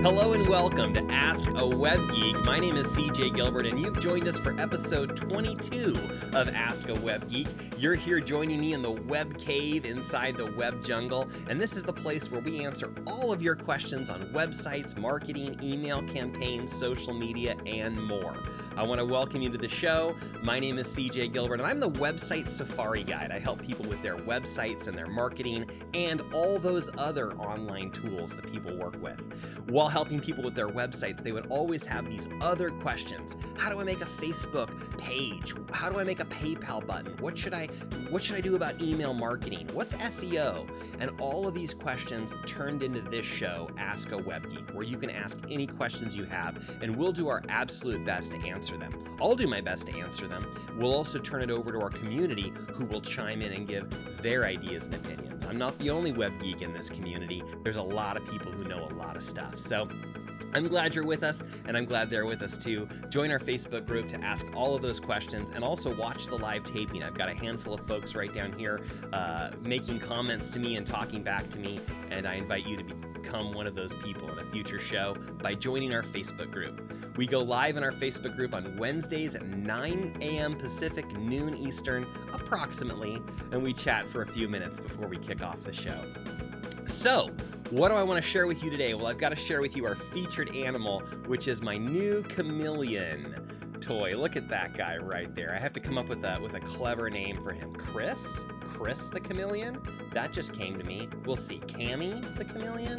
Hello and welcome to Ask a Web Geek. My name is CJ Gilbert and you've joined us for episode 22 of Ask a Web Geek. You're here joining me in the web cave inside the web jungle, and this is the place where we answer all of your questions on websites, marketing, email campaigns, social media, and more. I want to welcome you to the show. My name is CJ Gilbert and I'm the Website Safari Guide. I help people with their websites and their marketing and all those other online tools that people work with. While helping people with their websites, they would always have these other questions. How do I make a Facebook page? How do I make a PayPal button? What should I do about email marketing? What's SEO? And all of these questions turned into this show, Ask a Web Geek, where you can ask any questions you have, and we'll do our absolute best to answer them. I'll do my best to answer them. We'll also turn it over to our community, who will chime in and give their ideas and opinions. I'm not the only web geek in this community. There's a lot of people who know a lot of stuff. So I'm glad you're with us, and I'm glad they're with us too. Join our Facebook group to ask all of those questions, and also watch the live taping. I've got a handful of folks right down here making comments to me and talking back to me, and I invite you to become one of those people in a future show by joining our Facebook group. We go live in our Facebook group on Wednesdays at 9 a.m. Pacific, noon Eastern, approximately, and we chat for a few minutes before we kick off the show. So, what do I want to share with you today? Well, I've got to share with you our featured animal, which is my new chameleon toy. Look at that guy right there. I have to come up with a clever name for him. Chris the chameleon? That just came to me. We'll see. Cammy the chameleon?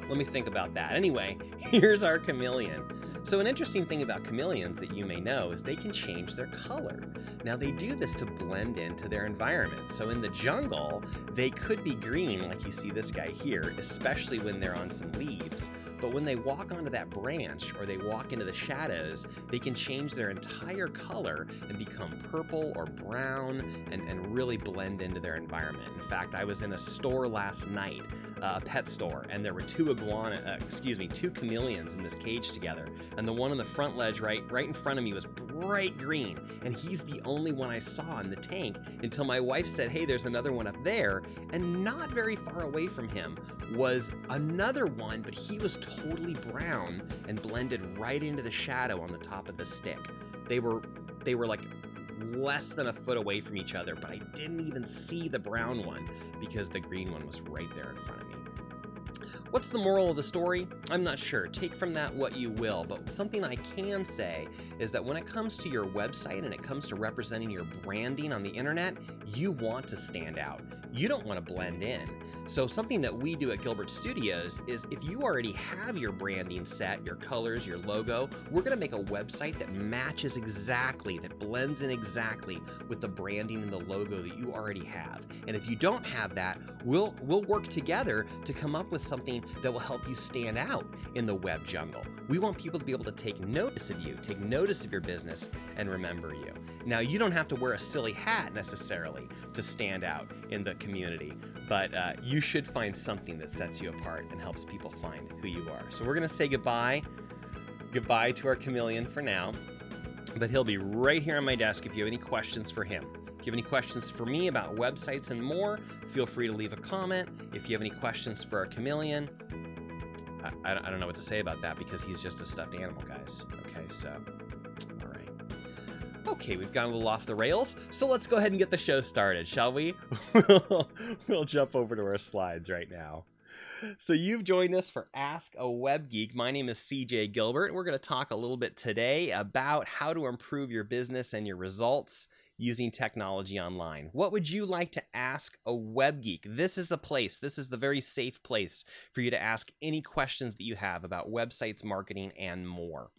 Let me think about that. Anyway, here's our chameleon. So an interesting thing about chameleons that you may know is they can change their color. Now they do this to blend into their environment. So in the jungle, they could be green like you see this guy here, especially when they're on some leaves. But when they walk onto that branch or they walk into the shadows, they can change their entire color and become purple or brown and really blend into their environment. In fact, I was in a store last night, a pet store, and there were two chameleons in this cage together. And the one on the front ledge right in front of me was bright green, and he's the only one I saw in the tank until my wife said, hey, there's another one up there. And not very far away from him was another one, but he was totally brown and blended right into the shadow on the top of the stick. They were like less than a foot away from each other, but I didn't even see the brown one because the green one was right there in front of me. What's the moral of the story? I'm not sure. Take from that what you will, but something I can say is that when it comes to your website and it comes to representing your branding on the internet, you want to stand out. You don't want to blend in. So something that we do at Gilbert Studios is if you already have your branding set, your colors, your logo, we're going to make a website that matches exactly, that blends in exactly with the branding and the logo that you already have. And if you don't have that, we'll work together to come up with something that will help you stand out in the web jungle. We want people to be able to take notice of you, take notice of your business, and remember you. Now, you don't have to wear a silly hat necessarily to stand out in the community, but you should find something that sets you apart and helps people find who you are. So we're going to say goodbye to our chameleon for now, but he'll be right here on my desk if you have any questions for him. If you have any questions for me about websites and more, feel free to leave a comment. If you have any questions for our chameleon, I don't know what to say about that because he's just a stuffed animal, guys. Okay, so, all right. Okay, we've gone a little off the rails, so let's go ahead and get the show started, shall we? We'll jump over to our slides right now. So you've joined us for Ask a Web Geek. My name is CJ Gilbert, and we're going to talk a little bit today about how to improve your business and your results using technology online. What would you like to ask a web geek? This is the place. This is the very safe place for you to ask any questions that you have about websites, marketing, and more.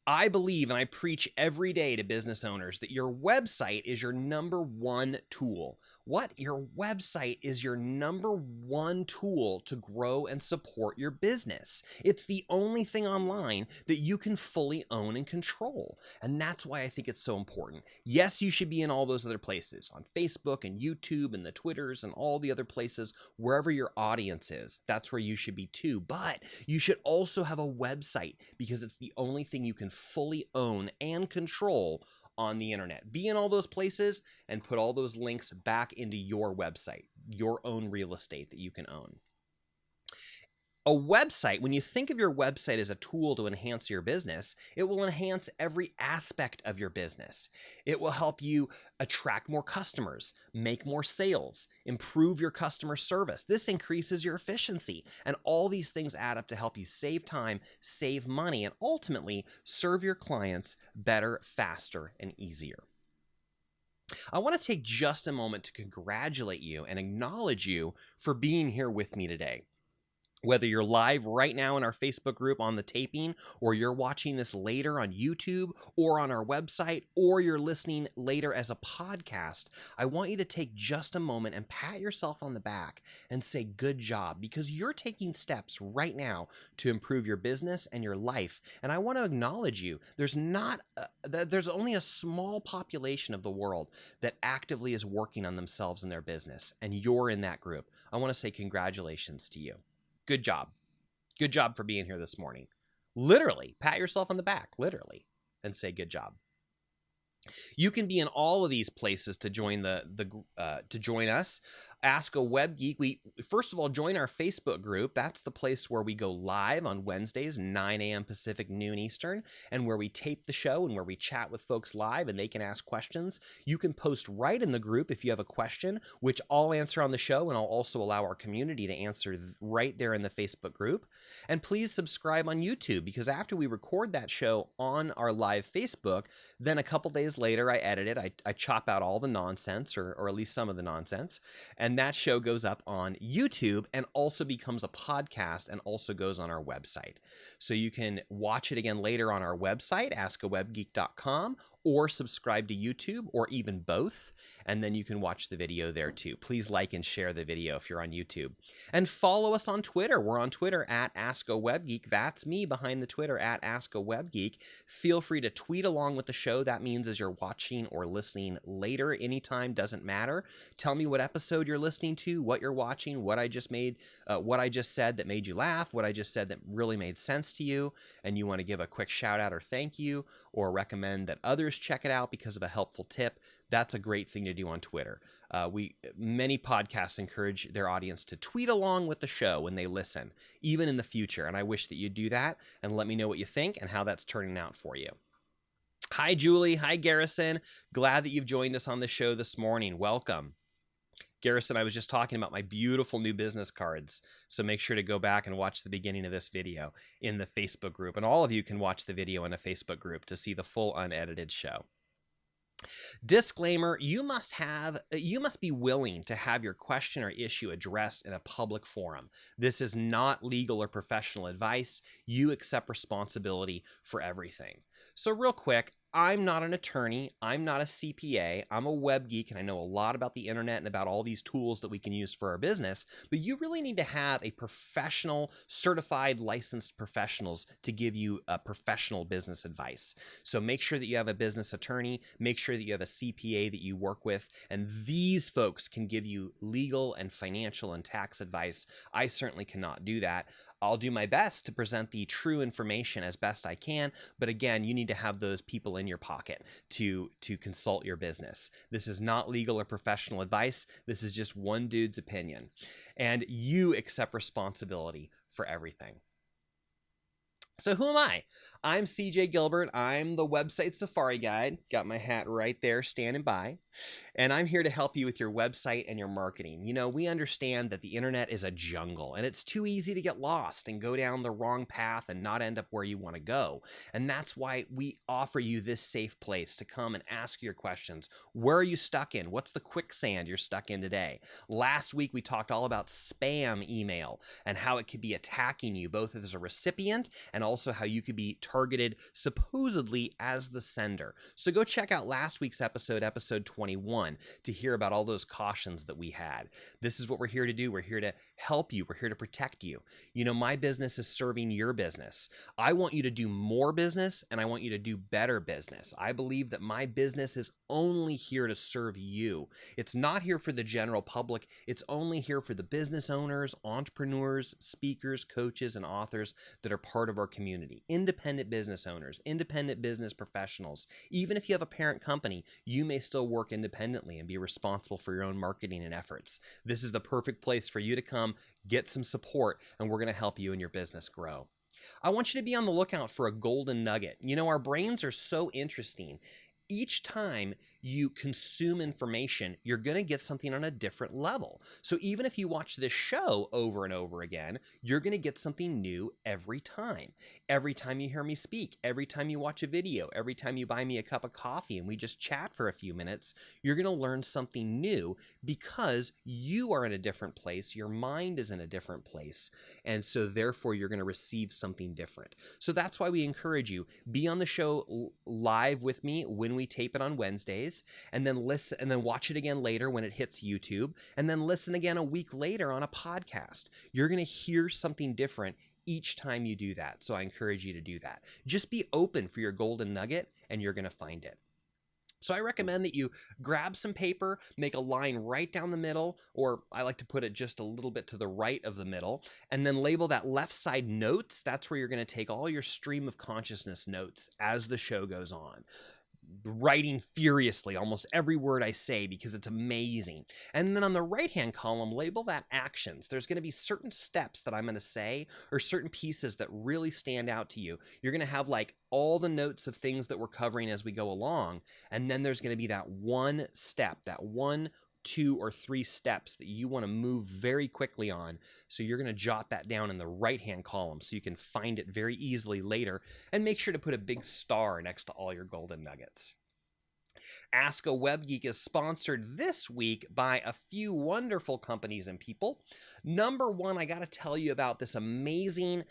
I believe and I preach every day to business owners that your website is your number one tool. What? Your website is your number one tool to grow and support your business. It's the only thing online that you can fully own and control. And that's why I think it's so important. Yes, you should be in all those other places, on Facebook and YouTube and the Twitters and all the other places, wherever your audience is. That's where you should be too. But you should also have a website because it's the only thing you can fully own and control on the internet. Be in all those places and put all those links back into your website, your own real estate that you can own. A website, when you think of your website as a tool to enhance your business, it will enhance every aspect of your business. It will help you attract more customers, make more sales, improve your customer service. This increases your efficiency, and all these things add up to help you save time, save money, and ultimately serve your clients better, faster, and easier. I want to take just a moment to congratulate you and acknowledge you for being here with me today. Whether you're live right now in our Facebook group on the taping, or you're watching this later on YouTube or on our website, or you're listening later as a podcast, I want you to take just a moment and pat yourself on the back and say good job, because you're taking steps right now to improve your business and your life. And I want to acknowledge you. There's only a small population of the world that actively is working on themselves and their business, and you're in that group. I want to say congratulations to you. Good job. Good job for being here this morning. Literally, pat yourself on the back, literally, and say good job. You can be in all of these places to join to join us. Ask a Web Geek. We first of all join our Facebook group. That's the place where we go live on Wednesdays, 9 a.m. Pacific, noon Eastern, and where we tape the show and where we chat with folks live and they can ask questions. You can post right in the group if you have a question, which I'll answer on the show, and I'll also allow our community to answer right there in the Facebook group. And please subscribe on YouTube, because after we record that show on our live Facebook, then a couple days later I edit it. I chop out all the nonsense, or at least some of the nonsense, and that show goes up on YouTube and also becomes a podcast and also goes on our website. So you can watch it again later on our website, AskAWebGeek.com, or subscribe to YouTube, or even both, and then you can watch the video there too. Please like and share the video if you're on YouTube. And follow us on Twitter. We're on Twitter at Ask A Web Geek. That's me behind the Twitter at Ask A Web Geek. Feel free to tweet along with the show. That means as you're watching or listening later, anytime, doesn't matter. Tell me what episode you're listening to, what you're watching, what I just said that made you laugh, what I just said that really made sense to you, and you want to give a quick shout out or thank you, or recommend that others check it out because of a helpful tip. That's a great thing to do on Twitter. Many podcasts encourage their audience to tweet along with the show when they listen, even in the future. And I wish that you do that and let me know what you think and how that's turning out for you. Hi, Julie. Hi, Garrison. Glad that you've joined us on the show this morning. Welcome. Garrison, I was just talking about my beautiful new business cards, so make sure to go back and watch the beginning of this video in the Facebook group. And all of you can watch the video in a Facebook group to see the full unedited show. Disclaimer, you must be willing to have your question or issue addressed in a public forum. This is not legal or professional advice. You accept responsibility for everything. So real quick, I'm not an attorney. I'm not a CPA. I'm a web geek, and I know a lot about the internet and about all these tools that we can use for our business, but you really need to have a professional, certified, licensed professionals to give you professional business advice. So make sure that you have a business attorney, make sure that you have a CPA that you work with, and these folks can give you legal and financial and tax advice. I certainly cannot do that. I'll do my best to present the true information as best I can, but again, you need to have those people in your pocket to consult your business. This is not legal or professional advice. This is just one dude's opinion, and you accept responsibility for everything. So who am I? I'm CJ Gilbert. I'm the website Safari Guide. Got my hat right there standing by. And I'm here to help you with your website and your marketing. You know, we understand that the internet is a jungle, and it's too easy to get lost and go down the wrong path and not end up where you want to go. And that's why we offer you this safe place to come and ask your questions. Where are you stuck in? What's the quicksand you're stuck in today? Last week, we talked all about spam email and how it could be attacking you both as a recipient and also how you could be targeted supposedly as the sender. So go check out last week's episode 21, to hear about all those cautions that we had. This is what we're here to do. We're here to help you. We're here to protect you. You know, my business is serving your business. I want you to do more business, and I want you to do better business. I believe that my business is only here to serve you. It's not here for the general public. It's only here for the business owners, entrepreneurs, speakers, coaches, and authors that are part of our community. Independent independent business owners, independent business professionals. Even if you have a parent company, you may still work independently and be responsible for your own marketing and efforts. This is the perfect place for you to come, get some support, and we're going to help you and your business grow. I want you to be on the lookout for a golden nugget. You know, our brains are so interesting. Each time you consume information, you're going to get something on a different level. So even if you watch this show over and over again, you're going to get something new every time. Every time you hear me speak, every time you watch a video, every time you buy me a cup of coffee and we just chat for a few minutes, you're going to learn something new because you are in a different place. Your mind is in a different place. And so therefore you're going to receive something different. So that's why we encourage you, be on the show live with me when we tape it on Wednesdays, and then listen and then watch it again later when it hits YouTube, and then listen again a week later on a podcast. You're going to hear something different each time you do that. So I encourage you to do that. Just be open for your golden nugget and you're going to find it. So I recommend that you grab some paper, make a line right down the middle, or I like to put it just a little bit to the right of the middle, and then label that left side notes. That's where you're going to take all your stream of consciousness notes as the show goes on. Writing furiously almost every word I say because it's amazing. And then on the right-hand column, label that actions. There's going to be certain steps that I'm going to say or certain pieces that really stand out to you. You're going to have like all the notes of things that we're covering as we go along. And then there's going to be that one step, that 1, 2, or 3 steps that you want to move very quickly on. So you're going to jot that down in the right-hand column so you can find it very easily later, and make sure to put a big star next to all your golden nuggets. Ask a Web Geek is sponsored this week by a few wonderful companies and people. Number one, I got to tell you about this amazing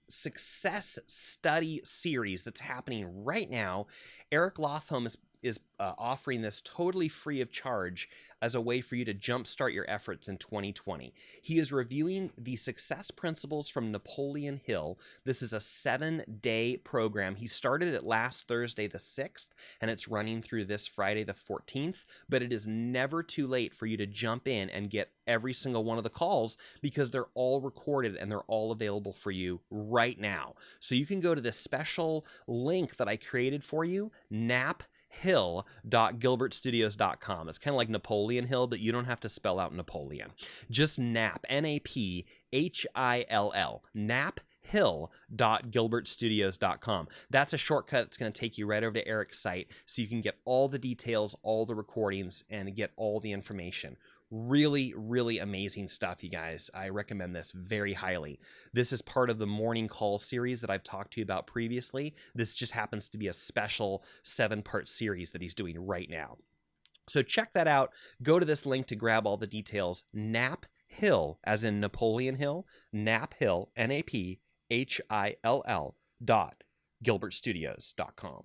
success study series that's happening right now. Eric Lothholm is offering this totally free of charge as a way for you to jumpstart your efforts in 2020. He is reviewing the success principles from Napoleon Hill. This is a 7-day program. He started it last Thursday the 6th, and it's running through this Friday the 14th, but it is never too late for you to jump in and get every single one of the calls because they're all recorded and they're all available for you right now. So you can go to this special link that I created for you, naphill.gilbertstudios.com. It's kind of like Napoleon Hill, but you don't have to spell out Napoleon. Just nap, Naphill, naphill.gilbertstudios.com. That's a shortcut that's going to take you right over to Eric's site so you can get all the details, all the recordings, and get all the information. Really, really amazing stuff, you guys. I recommend this very highly. This is part of the morning call series that I've talked to you about previously. This just happens to be a special 7-part series that he's doing right now. So check that out. Go to this link to grab all the details. Naphill, as in Napoleon Hill, naphill, naphill.gilbertstudios.com.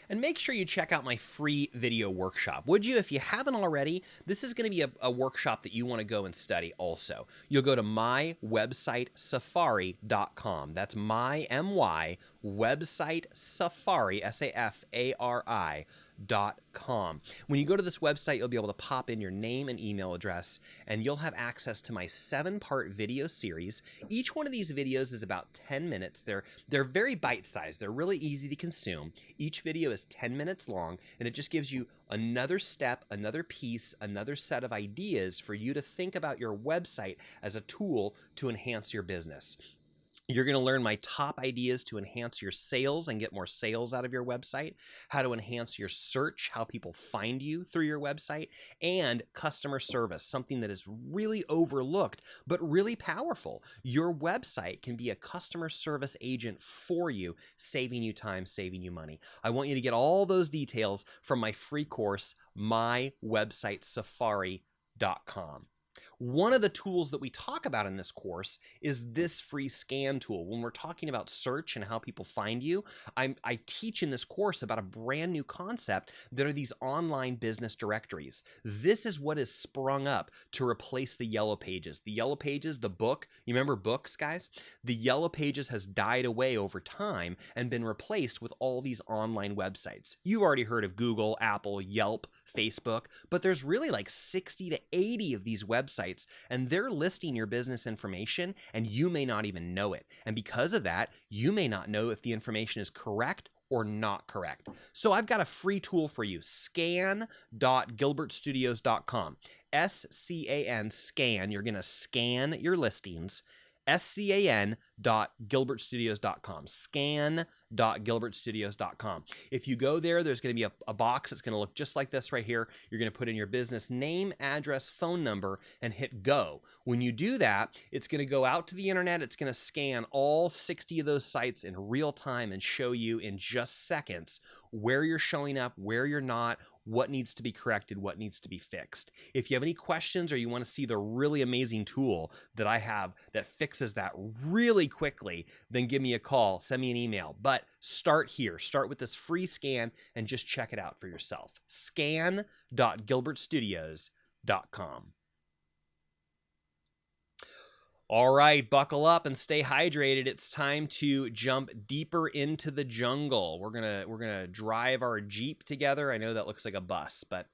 And make sure you check out my free video workshop. Would you? If you haven't already, this is going to be a workshop that you want to go and study also. You'll go to mywebsitesafari.com. That's my website safari, SAFARI.com. When you go to this website, you'll be able to pop in your name and email address, and you'll have access to my 7-part video series. Each one of these videos is about 10 minutes. They're very bite-sized. They're really easy to consume. Each video is 10 minutes long, and it just gives you another step, another piece, another set of ideas for you to think about your website as a tool to enhance your business. You're going to learn my top ideas to enhance your sales and get more sales out of your website, how to enhance your search, how people find you through your website, and customer service, something that is really overlooked but really powerful. Your website can be a customer service agent for you, saving you time, saving you money. I want you to get all those details from my free course, mywebsitesafari.com. One of the tools that we talk about in this course is this free scan tool. When we're talking about search and how people find you, I teach in this course about a brand new concept that are these online business directories. This is what is sprung up to replace the Yellow Pages. The Yellow Pages, the book, you remember books, guys? The Yellow Pages has died away over time and been replaced with all these online websites. You've already heard of Google, Apple, Yelp, Facebook, but there's really like 60 to 80 of these websites websites, and they're listing your business information, and you may not even know it. And because of that, you may not know if the information is correct or not correct. So I've got a free tool for you, scan.gilbertstudios.com. SCAN, scan. You're going to scan your listings. scan.gilbertstudios.com. Scan.gilbertstudios.com. If you go there, there's going to be a box that's going to look just like this right here. You're going to put in your business name, address, phone number, and hit go. When you do that, it's going to go out to the internet. It's going to scan all 60 of those sites in real time and show you in just seconds where you're showing up, where you're not, what needs to be corrected, what needs to be fixed. If you have any questions or you want to see the really amazing tool that I have that fixes that really quickly, then give me a call, send me an email. But start here. Start with this free scan and just check it out for yourself. Scan.gilbertstudios.com. All right, buckle up and stay hydrated. It's time to jump deeper into the jungle. We're gonna drive our Jeep together. I know that looks like a bus, but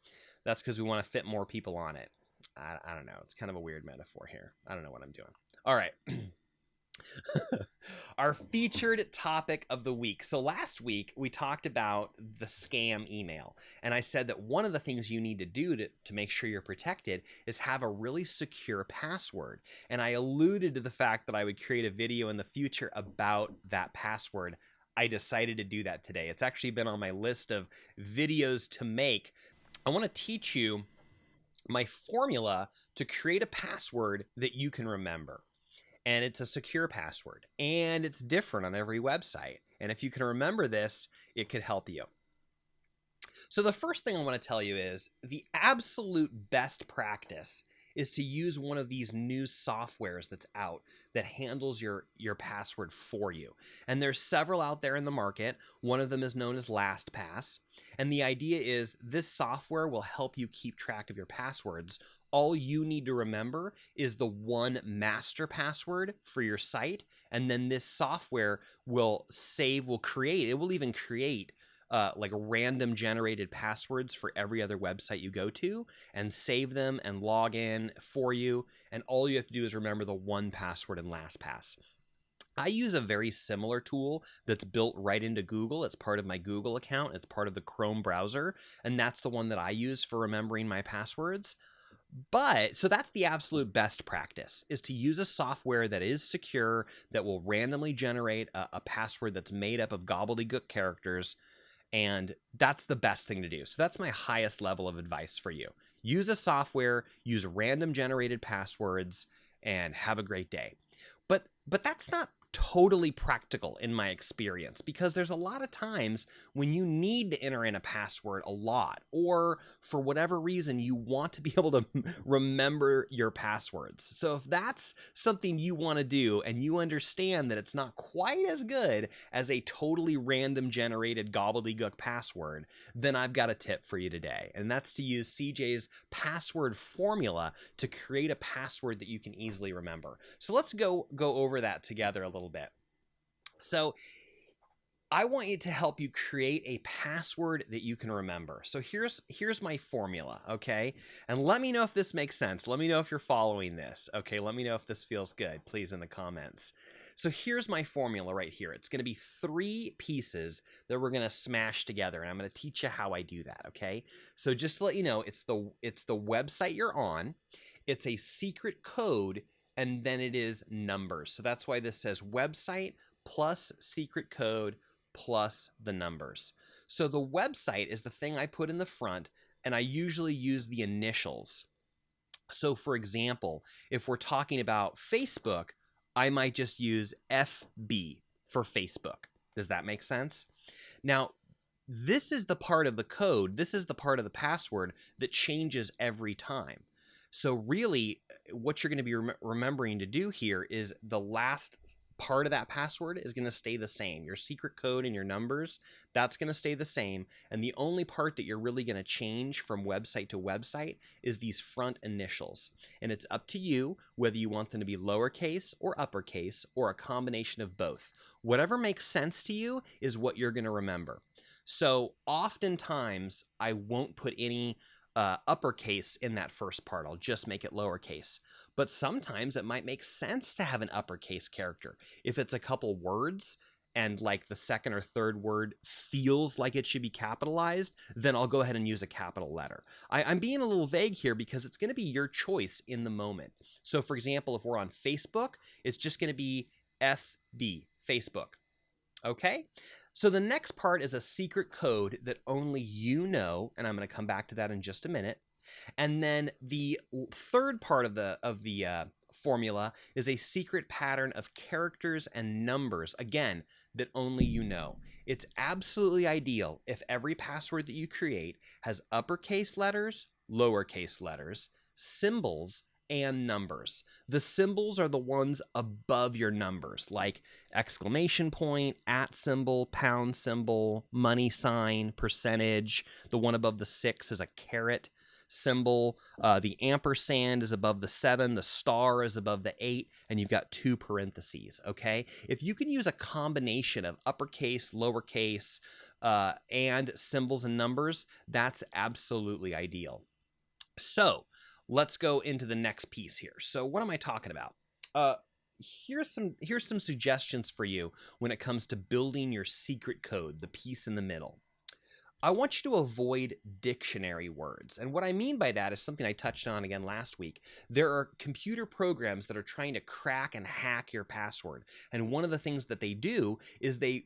that's because we want to fit more people on it. I don't know. It's kind of a weird metaphor here. I don't know what I'm doing. All right. Our featured topic of the week. So last week we talked about the scam email, and I said that one of the things you need to do to make sure you're protected is have a really secure password. And I alluded to the fact that I would create a video in the future about that password. I decided to do that today. It's actually been on my list of videos to make. I want to teach you my formula to create a password that you can remember. And it's a secure password, and it's different on every website. And if you can remember this, it could help you. So the first thing I want to tell you is the absolute best practice is to use one of these new softwares that's out that handles your password for you. And there's several out there in the market. One of them is known as Lastpass. And the idea is this software will help you keep track of your passwords. All you need to remember is the one master password for your site. And then this software will create like random generated passwords for every other website you go to and save them and log in for you. And all you have to do is remember the one password in LastPass. I use a very similar tool that's built right into Google. It's part of my Google account. It's part of the Chrome browser. And that's the one that I use for remembering my passwords. So that's the absolute best practice, is to use a software that is secure, that will randomly generate a password that's made up of gobbledygook characters. And that's the best thing to do. So that's my highest level of advice for you. Use a software, use random generated passwords, and have a great day. But that's not totally practical in my experience, because there's a lot of times when you need to enter in a password a lot, or for whatever reason you want to be able to remember your passwords. So if that's something you want to do and you understand that it's not quite as good as a totally random generated gobbledygook password, then I've got a tip for you today, and that's to use CJ's password formula to create a password that you can easily remember. So let's go over that together a little bit. So I want you to help you create a password that you can remember. So here's my formula, okay? And let me know if this makes sense. Let me know if you're following this, okay? Let me know if this feels good, please, in the comments. So here's my formula right here. It's going to be 3 pieces that we're going to smash together, and I'm going to teach you how I do that, okay? So just to let you know, it's the website you're on, it's a secret code, and then it is numbers. So that's why this says website plus secret code plus the numbers. So the website is the thing I put in the front, and I usually use the initials. So for example, if we're talking about Facebook, I might just use FB for Facebook. Does that make sense? Now, this is the part of the code, this is the part of the password that changes every time. So really, what you're going to be remembering to do here is the last part of that password is going to stay the same. Your secret code and your numbers, that's going to stay the same. And the only part that you're really going to change from website to website is these front initials. And it's up to you whether you want them to be lowercase or uppercase or a combination of both. Whatever makes sense to you is what you're going to remember. So oftentimes I won't put any uppercase in that first part. I'll just make it lowercase. But sometimes it might make sense to have an uppercase character. If it's a couple words and like the second or third word feels like it should be capitalized, then I'll go ahead and use a capital letter. I'm being a little vague here because it's going to be your choice in the moment. So for example, if we're on Facebook, it's just going to be FB, Facebook. Okay? So the next part is a secret code that only you know, and I'm going to come back to that in just a minute. And then the third part of the formula is a secret pattern of characters and numbers, again, that only you know. It's absolutely ideal if every password that you create has uppercase letters, lowercase letters, symbols, and numbers. The symbols are the ones above your numbers, like exclamation point, at symbol, pound symbol, money sign, percentage. The one above the 6 is a caret symbol. The ampersand is above the 7, the star is above the 8, and you've got 2 parentheses, okay? If you can use a combination of uppercase, lowercase, and symbols and numbers, that's absolutely ideal. So let's go into the next piece here. So what am I talking about? Here's some suggestions for you when it comes to building your secret code, the piece in the middle. I want you to avoid dictionary words. And what I mean by that is something I touched on again last week. There are computer programs that are trying to crack and hack your password. And one of the things that they do is they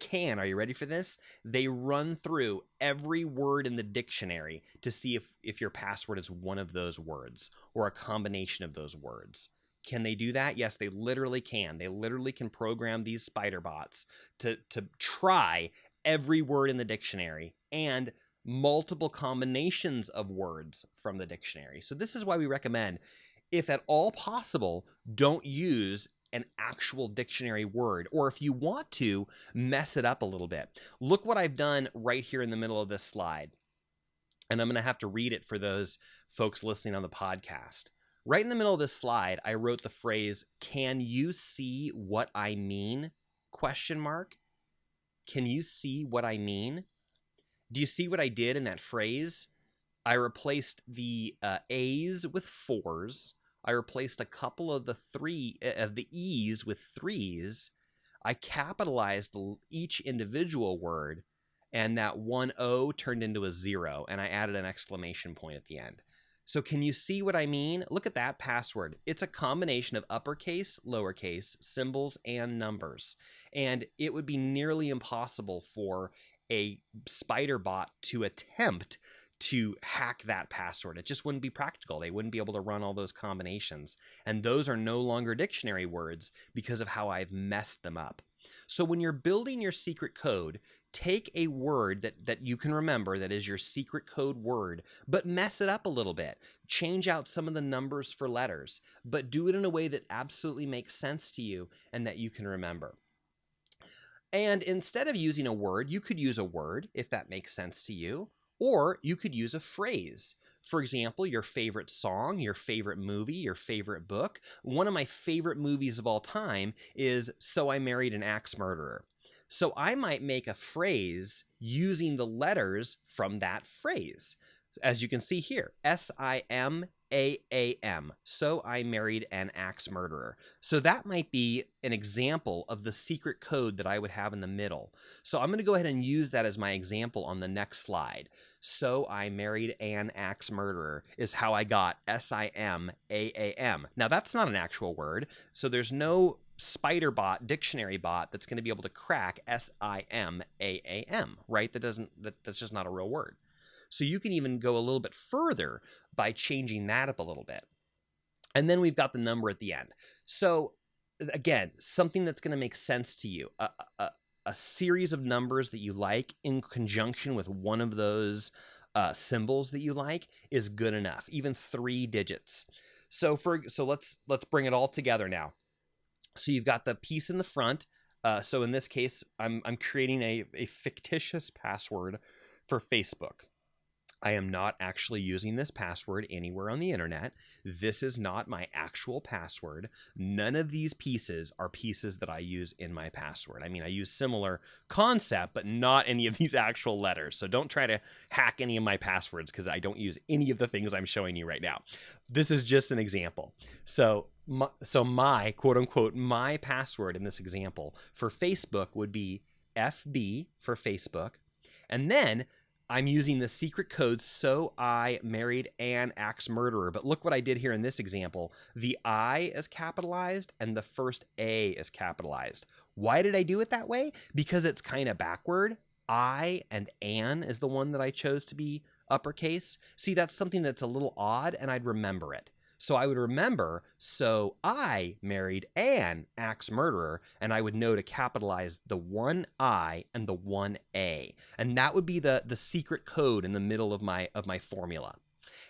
can, are you ready for this? They run through every word in the dictionary to see if your password is one of those words or a combination of those words. Can they do that? Yes, they literally can. They literally can program these spider bots to try every word in the dictionary and multiple combinations of words from the dictionary. So this is why we recommend, if at all possible, don't use an actual dictionary word, or if you want to, mess it up a little bit. Look what I've done right here in the middle of this slide. And I'm going to have to read it for those folks listening on the podcast. Right in the middle of this slide, I wrote the phrase, "Can you see what I mean?" ? Can you see what I mean? Do you see what I did in that phrase? I replaced the A's with 4s. I replaced a couple of the E's with 3s. I capitalized each individual word, and that one O turned into a 0, and I added an exclamation point at the end. So can you see what I mean? Look at that password. It's a combination of uppercase, lowercase, symbols, and numbers. And it would be nearly impossible for a spider bot to attempt to hack that password. It just wouldn't be practical. They wouldn't be able to run all those combinations. And those are no longer dictionary words because of how I've messed them up. So when you're building your secret code, take a word that you can remember that is your secret code word, but mess it up a little bit. Change out some of the numbers for letters, but do it in a way that absolutely makes sense to you and that you can remember. And instead of using a word, you could use a word if that makes sense to you, or you could use a phrase. For example, your favorite song, your favorite movie, your favorite book. One of my favorite movies of all time is So I Married an Axe Murderer. So I might make a phrase using the letters from that phrase. As you can see here, SIMAAM. So I married an axe murderer. So that might be an example of the secret code that I would have in the middle. So I'm going to go ahead and use that as my example on the next slide. So I married an axe murderer is how I got SIMAAM. Now that's not an actual word. So there's no spider bot, dictionary bot that's going to be able to crack SIMAAM, right? That's just not a real word. So you can even go a little bit further by changing that up a little bit. And then we've got the number at the end. So again, something that's going to make sense to you, a series of numbers that you like in conjunction with one of those symbols that you like is good enough, even 3 digits. So let's bring it all together now. So you've got the piece in the front. So in this case, I'm creating a fictitious password for Facebook. I am not actually using this password anywhere on the internet. This is not my actual password. None of these pieces are pieces that I use in my password. I mean, I use similar concept, but not any of these actual letters. So don't try to hack any of my passwords because I don't use any of the things I'm showing you right now. This is just an example. So my quote unquote, my password in this example for Facebook would be FB for Facebook. And then I'm using the secret code "so I married an axe murderer." But look what I did here in this example. The I is capitalized and the first A is capitalized. Why did I do it that way? Because it's kind of backward. I and an is the one that I chose to be uppercase. See, that's something that's a little odd, and I'd remember it. So I would remember, so I married an axe murderer, and I would know to capitalize the one I and the one A. And that would be the secret code in the middle of my formula.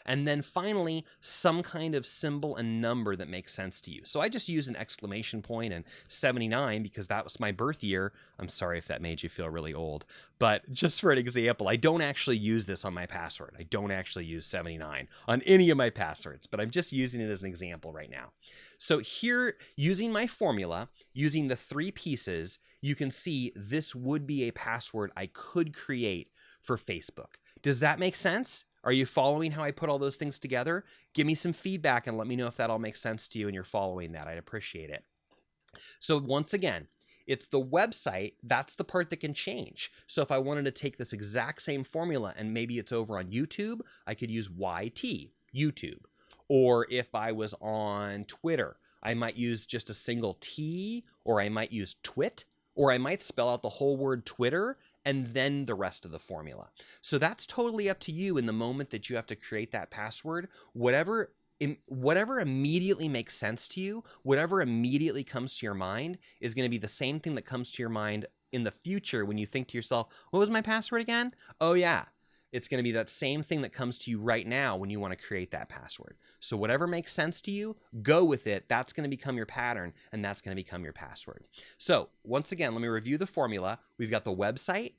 And then finally, some kind of symbol and number that makes sense to you. So I just use an exclamation point and 79 because that was my birth year. I'm sorry if that made you feel really old. But just for an example, I don't actually use this on my password. I don't actually use 79 on any of my passwords, but I'm just using it as an example right now. So here, using my formula, using the 3 pieces, you can see this would be a password I could create for Facebook. Does that make sense? Are you following how I put all those things together? Give me some feedback and let me know if that all makes sense to you and you're following that. I'd appreciate it. So once again, it's the website, that's the part that can change. So if I wanted to take this exact same formula and maybe it's over on YouTube, I could use YT, YouTube. Or if I was on Twitter, I might use just a single T, or I might use twit, or I might spell out the whole word Twitter and then the rest of the formula. So that's totally up to you in the moment that you have to create that password. Whatever immediately makes sense to you, whatever immediately comes to your mind is going to be the same thing that comes to your mind in the future when you think to yourself, what was my password again? Oh yeah. It's going to be that same thing that comes to you right now when you want to create that password. So whatever makes sense to you, go with it. That's going to become your pattern, and that's going to become your password. So once again, let me review the formula. We've got the website,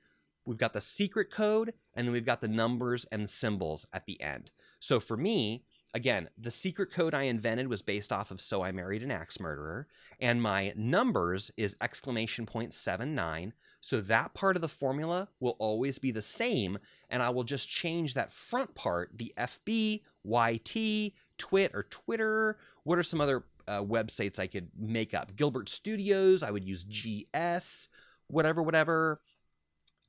we've got the secret code, and then we've got the numbers and symbols at the end. So for me, again, the secret code I invented was based off of "so I married an axe murderer," and my numbers is exclamation point 79. So that part of the formula will always be the same, and I will just change that front part, the FB, YT, Twit or Twitter. What are some other websites I could make up? Gilbert Studios, I would use GS, whatever,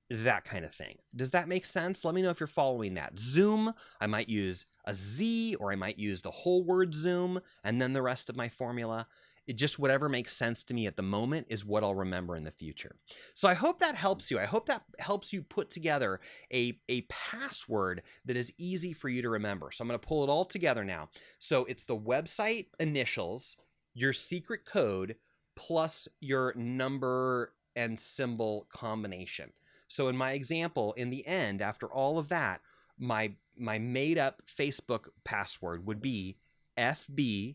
that kind of thing. Does that make sense? Let me know if you're following that. Zoom, I might use a Z, or I might use the whole word Zoom, and then the rest of my formula. It just, whatever makes sense to me at the moment is what I'll remember in the future. So I hope that helps you. I hope that helps you put together a password that is easy for you to remember. So I'm going to pull it all together now. So it's the website initials, your secret code, plus your number and symbol combination. So in my example, in the end, after all of that, my made up Facebook password would be FB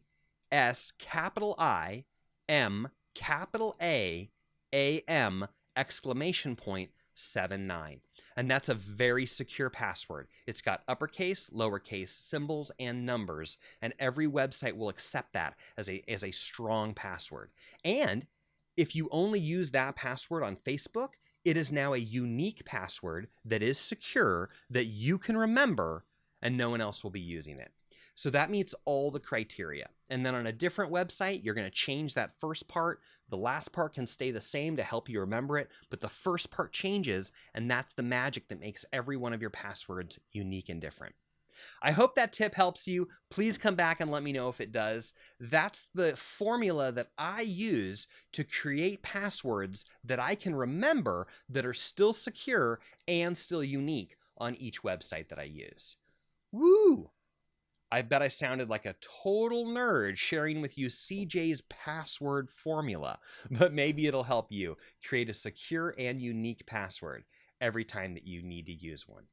S capital I M capital A AM exclamation point 79. And that's a very secure password. It's got uppercase, lowercase, symbols, and numbers, and every website will accept that as a strong password. And if you only use that password on Facebook, it is now a unique password that is secure, that you can remember, and no one else will be using it. So that meets all the criteria. And then on a different website, you're going to change that first part. The last part can stay the same to help you remember it, but the first part changes, and that's the magic that makes every one of your passwords unique and different. I hope that tip helps you. Please come back and let me know if it does. That's the formula that I use to create passwords that I can remember that are still secure and still unique on each website that I use. Woo! I bet I sounded like a total nerd sharing with you CJ's password formula, but maybe it'll help you create a secure and unique password every time that you need to use one.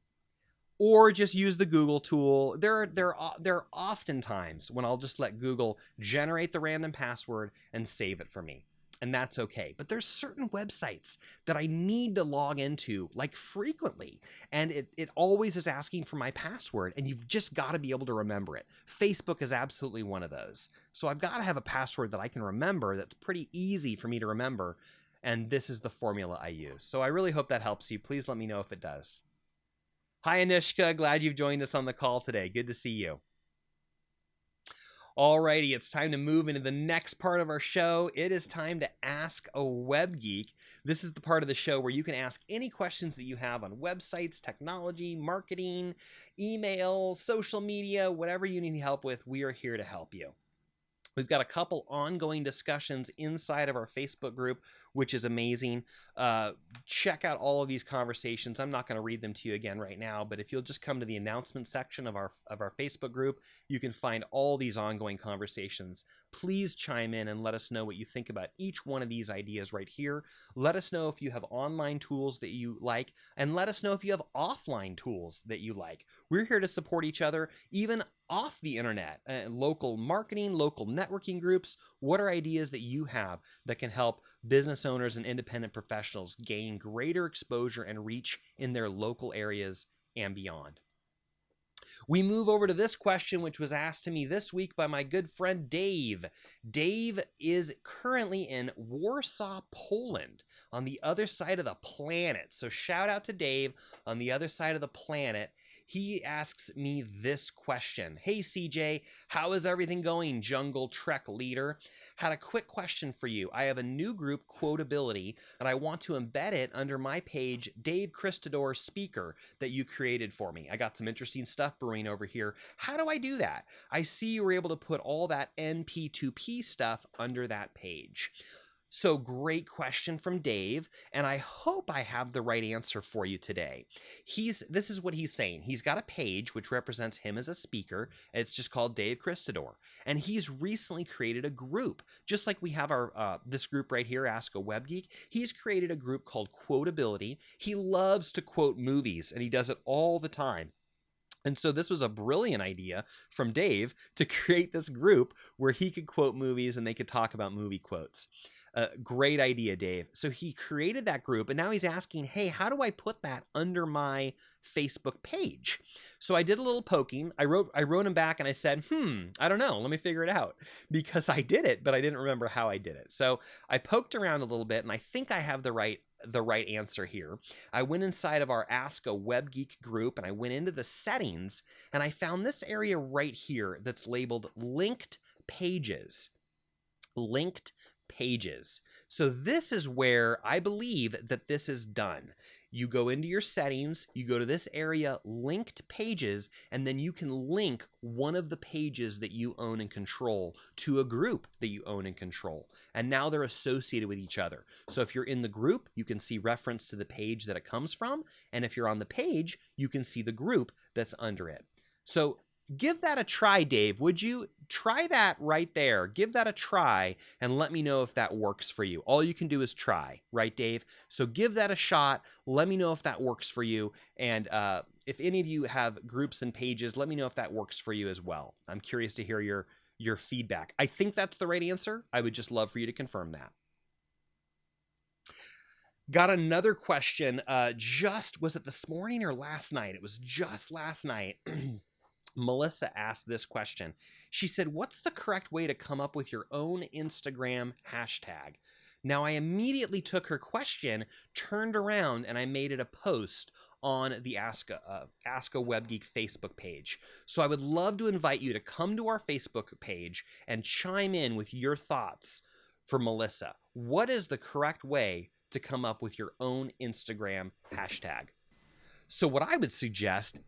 Or just use the Google tool. There are often times when I'll just let Google generate the random password and save it for me. and that's okay. But there's certain websites that I need to log into like frequently, and it always is asking for my password, and you've just got to be able to remember it. Facebook is absolutely one of those. So I've got to have a password that I can remember that's pretty easy for me to remember, and this is the formula I use. So I really hope that helps you. Please let me know if it does. Hi, Anushka. Glad you've joined us on the call today. Good to see you. Alrighty, it's time to move into the next part of our show. It is time to Ask a Web Geek. This is the part of the show where you can ask any questions that you have on websites, technology, marketing, email, social media, whatever you need help with, we are here to help you. We've got a couple ongoing discussions inside of our Facebook group, which is amazing. Check out all of these conversations. I'm not going to read them to you again right now, but if you'll just come to the announcement section of our Facebook group, you can find all these ongoing conversations. Please chime in and let us know what you think about each one of these ideas right here. Let us know if you have online tools that you like, and let us know if you have offline tools that you like. We're here to support each other, even off the internet. Local marketing, local networking groups. What are ideas that you have that can help business owners and independent professionals gain greater exposure and reach in their local areas and beyond? We move over to this question, which was asked to me this week by my good friend Dave. Dave is currently in Warsaw, Poland, on the other side of the planet. So shout out to Dave on the other side of the planet. He asks me this question. Hey, CJ, how is everything going, Jungle Trek leader? Had a quick question for you. I have a new group, Quotability, and I want to embed it under my page, Dave Christador Speaker, that you created for me. I got some interesting stuff brewing over here. How do I do that? I see you were able to put all that NP2P stuff under that page. So great question from Dave, and I hope I have the right answer for you today. This is what he's saying. He's got a page which represents him as a speaker. It's just called Dave Christador, and he's recently created a group, just like we have our this group right here, Ask a Web Geek. He's created a group called Quotability. He loves to quote movies, and he does it all the time. And so this was a brilliant idea from Dave to create this group where he could quote movies and they could talk about movie quotes. Great idea, Dave. So he created that group, and now he's asking, hey, how do I put that under my Facebook page? So I did a little poking. I wrote him back and I said, I don't know. Let me figure it out, because I did it, but I didn't remember how I did it. So I poked around a little bit, and I think I have the right answer here. I went inside of our Ask a Web Geek group, and I went into the settings, and I found this area right here that's labeled linked pages. Linked pages. So this is where I believe that this is done. You go into your settings, you go to this area, linked pages, and then you can link one of the pages that you own and control to a group that you own and control. And now they're associated with each other. So if you're in the group, you can see reference to the page that it comes from. And if you're on the page, you can see the group that's under it. So give that a try, Dave. Would you try that right there? Give that a try and let me know if that works for you. All you can do is try, right, Dave? So give that a shot. Let me know if that works for you. And if any of you have groups and pages, let me know if that works for you as well. I'm curious to hear your feedback. I think that's the right answer. I would just love for you to confirm that. Got another question. Was it this morning or last night? It was just last night. Melissa asked this question. She said, what's the correct way to come up with your own Instagram hashtag? Now, I immediately took her question, turned around, and I made it a post on the Ask a Web Geek Facebook page. So I would love to invite you to come to our Facebook page and chime in with your thoughts for Melissa. What is the correct way to come up with your own Instagram hashtag? So what I would suggest,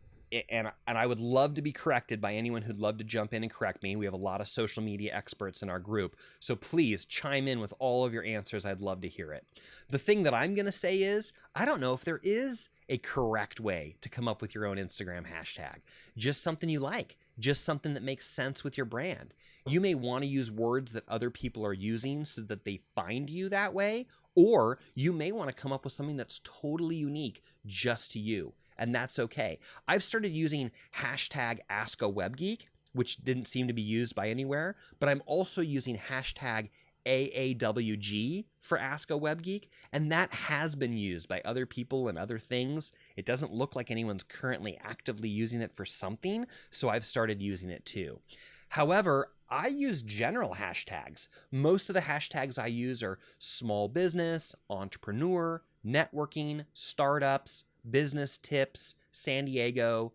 and I would love to be corrected by anyone who'd love to jump in and correct me. We have a lot of social media experts in our group, so please chime in with all of your answers. I'd love to hear it. The thing that I'm going to say is, I don't know if there is a correct way to come up with your own Instagram hashtag. Just something you like, just something that makes sense with your brand. You may want to use words that other people are using so that they find you that way, or you may want to come up with something that's totally unique just to you. And that's okay. I've started using hashtag Ask A Web Geek, which didn't seem to be used by anywhere, but I'm also using hashtag AaWG for Ask a Web Geek, and that has been used by other people and other things. It doesn't look like anyone's currently actively using it for something, so I've started using it too. However, I use general hashtags. Most of the hashtags I use are small business, entrepreneur, networking, startups, business tips, San Diego,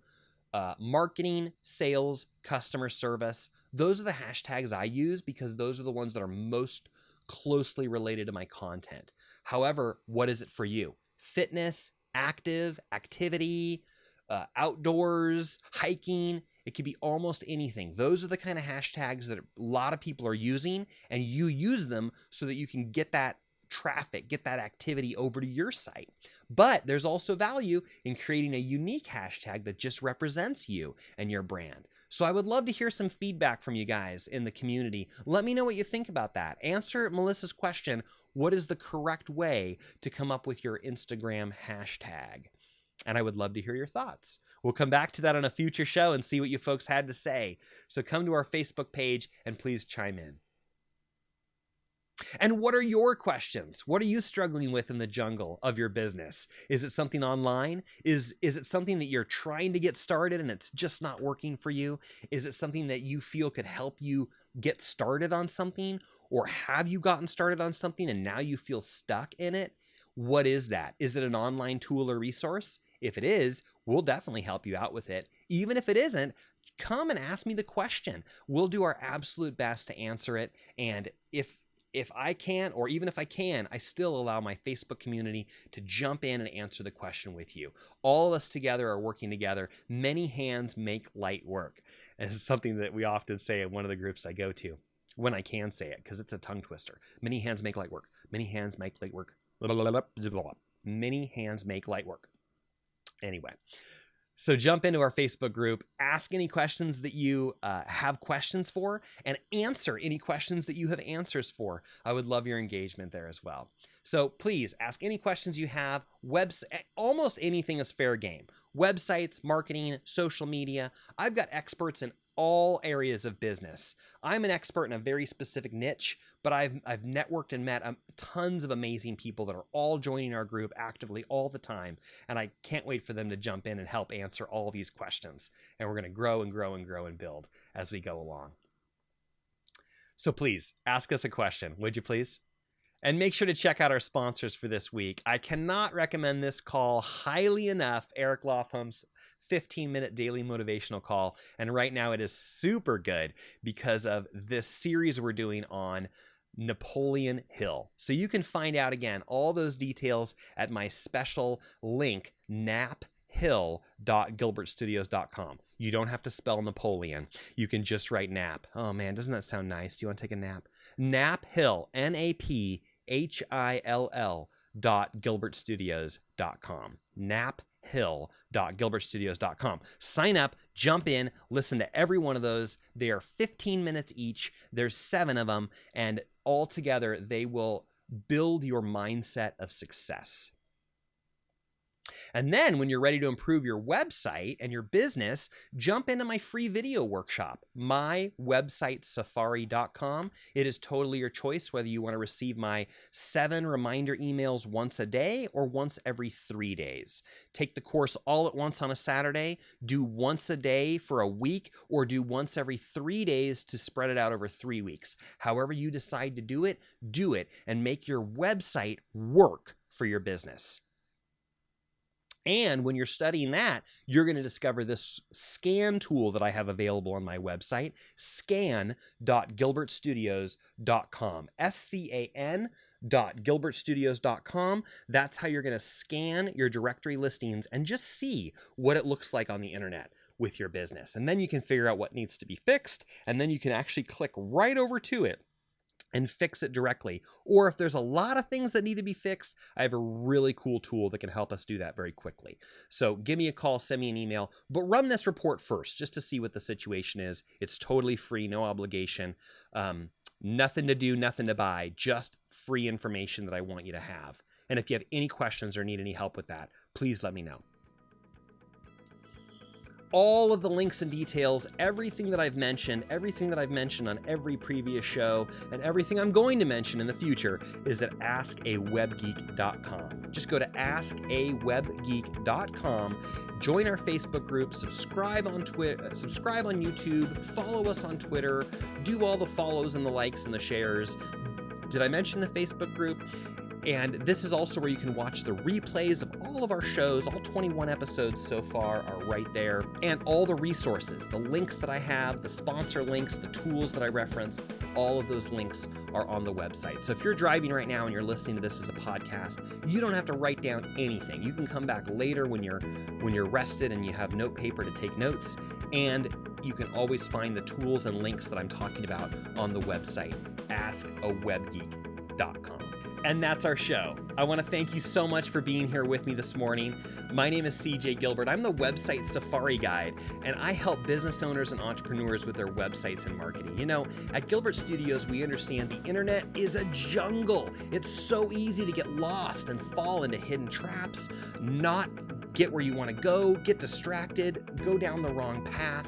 marketing, sales, customer service. Those are the hashtags I use because those are the ones that are most closely related to my content. However, what is it for you? Fitness, active, activity, outdoors, hiking. It could be almost anything. Those are the kind of hashtags that a lot of people are using, and you use them so that you can get that traffic, get that activity over to your site. But there's also value in creating a unique hashtag that just represents you and your brand. So I would love to hear some feedback from you guys in the community. Let me know what you think about that. Answer Melissa's question, what is the correct way to come up with your Instagram hashtag? And I would love to hear your thoughts. We'll come back to that on a future show and see what you folks had to say. So come to our Facebook page and please chime in. And what are your questions? What are you struggling with in the jungle of your business? Is it something online? Is it something that you're trying to get started and it's just not working for you? Is it something that you feel could help you get started on something? Or have you gotten started on something and now you feel stuck in it? What is that? Is it an online tool or resource? If it is, we'll definitely help you out with it. Even if it isn't, come and ask me the question. We'll do our absolute best to answer it. And if I can, or even if I can, I still allow my Facebook community to jump in and answer the question with you. All of us together are working together. Many hands make light work. And this is something that we often say in one of the groups I go to, when I can say it, because it's a tongue twister. Many hands make light work. Many hands make light work. Many hands make light work. Anyway. So jump into our Facebook group, ask any questions that you have questions for, and answer any questions that you have answers for. I would love your engagement there as well. So please ask any questions you have. Almost anything is fair game. Websites, marketing, social media. I've got experts in all areas of business. I'm an expert in a very specific niche, but I've networked and met tons of amazing people that are all joining our group actively all the time. And I can't wait for them to jump in and help answer all these questions. And we're going to grow and grow and grow and build as we go along. So please ask us a question, would you please? And make sure to check out our sponsors for this week. I cannot recommend this call highly enough, Eric Lofholm's 15-minute daily motivational call. And right now it is super good because of this series we're doing on Napoleon Hill. So you can find out, again, all those details at my special link, naphill.gilbertstudios.com. You don't have to spell Napoleon. You can just write nap. Oh man, doesn't that sound nice? Do you want to take a nap? Naphill, naphill.gilbertstudios.com. naphill.gilbertstudios.com. Sign up, jump in, listen to every one of those. They are 15 minutes each. There's 7 of them, and altogether they will build your mindset of success. And then when you're ready to improve your website and your business, jump into my free video workshop, mywebsitesafari.com. It is totally your choice whether you want to receive my 7 reminder emails once a day or once every 3 days. Take the course all at once on a Saturday, do once a day for a week, or do once every 3 days to spread it out over 3 weeks. However you decide to do it, and make your website work for your business. And when you're studying that, you're going to discover this scan tool that I have available on my website, scan.gilbertstudios.com, scan.gilbertstudios.com. That's how you're going to scan your directory listings and just see what it looks like on the internet with your business. And then you can figure out what needs to be fixed, and then you can actually click right over to it and fix it directly. Or if there's a lot of things that need to be fixed, I have a really cool tool that can help us do that very quickly. So give me a call, send me an email, but run this report first just to see what the situation is. It's totally free, no obligation, nothing to do, nothing to buy, just free information that I want you to have. And if you have any questions or need any help with that, please let me know. all of the links and details, everything that I've mentioned on every previous show, and everything I'm going to mention in the future is at AskAWebGeek.com. Just go to AskAWebGeek.com, join our Facebook group, subscribe on Twitter, subscribe on YouTube, follow us on Twitter, do all the follows and the likes and the shares. Did I mention the Facebook group? And this is also where you can watch the replays of all of our shows. All 21 episodes so far are right there. And all the resources, the links that I have, the sponsor links, the tools that I reference, all of those links are on the website. So if you're driving right now and you're listening to this as a podcast, you don't have to write down anything. You can come back later when you're rested and you have note paper to take notes. And you can always find the tools and links that I'm talking about on the website, AskAWebGeek.com. And that's our show. I want to thank you so much for being here with me this morning. My name is CJ Gilbert. I'm the website Safari Guide, and I help business owners and entrepreneurs with their websites and marketing. You know, at Gilbert Studios, we understand the internet is a jungle. It's so easy to get lost and fall into hidden traps, not get where you want to go, get distracted, go down the wrong path.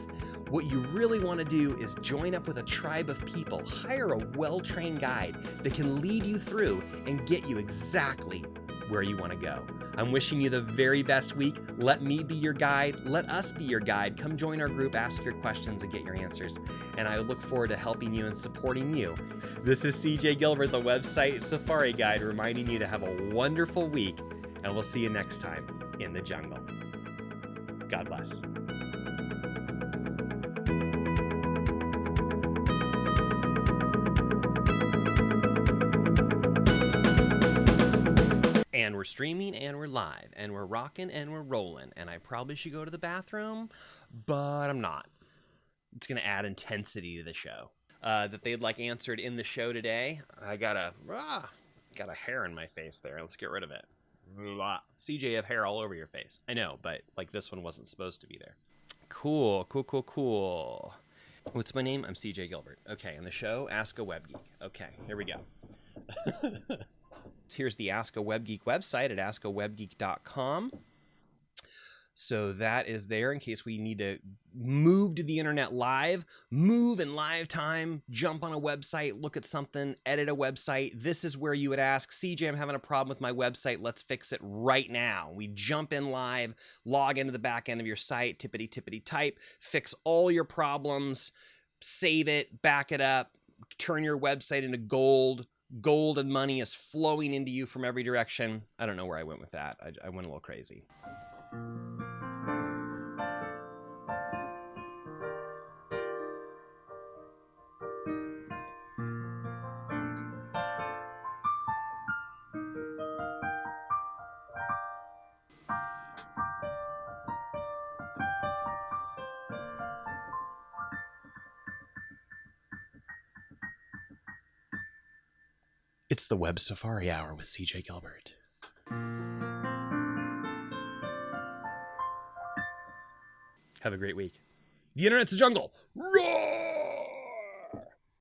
What you really want to do is join up with a tribe of people, hire a well-trained guide that can lead you through and get you exactly where you want to go. I'm wishing you the very best week. Let me be your guide. Let us be your guide. Come join our group, ask your questions, and get your answers. And I look forward to helping you and supporting you. This is CJ Gilbert, the website Safari Guide, reminding you to have a wonderful week, and we'll see you next time in the jungle. God bless. And we're streaming, and we're live, and we're rocking, and we're rolling. And I probably should go to the bathroom, but I'm not. It's going to add intensity to the show. That they'd like answered in the show today. I got a hair in my face there. Let's get rid of it. CJ, you have hair all over your face. I know, but like this one wasn't supposed to be there. Cool. What's my name? I'm CJ Gilbert. Okay, and the show, Ask A Web Geek. Okay, here we go. Here's the Ask A Web Geek website at AskAWebGeek.com. So that is there in case we need to move to the internet live, move in live time, jump on a website, look at something, edit a website. This is where you would ask, CJ, I'm having a problem with my website. Let's fix it right now. We jump in live, log into the back end of your site, tippity type, fix all your problems, save it, back it up, turn your website into gold. Gold and money is flowing into you from every direction. I don't know where I went with that. I went a little crazy. It's the Web Safari Hour with CJ Gilbert. Have a great week. The internet's a jungle. Roar!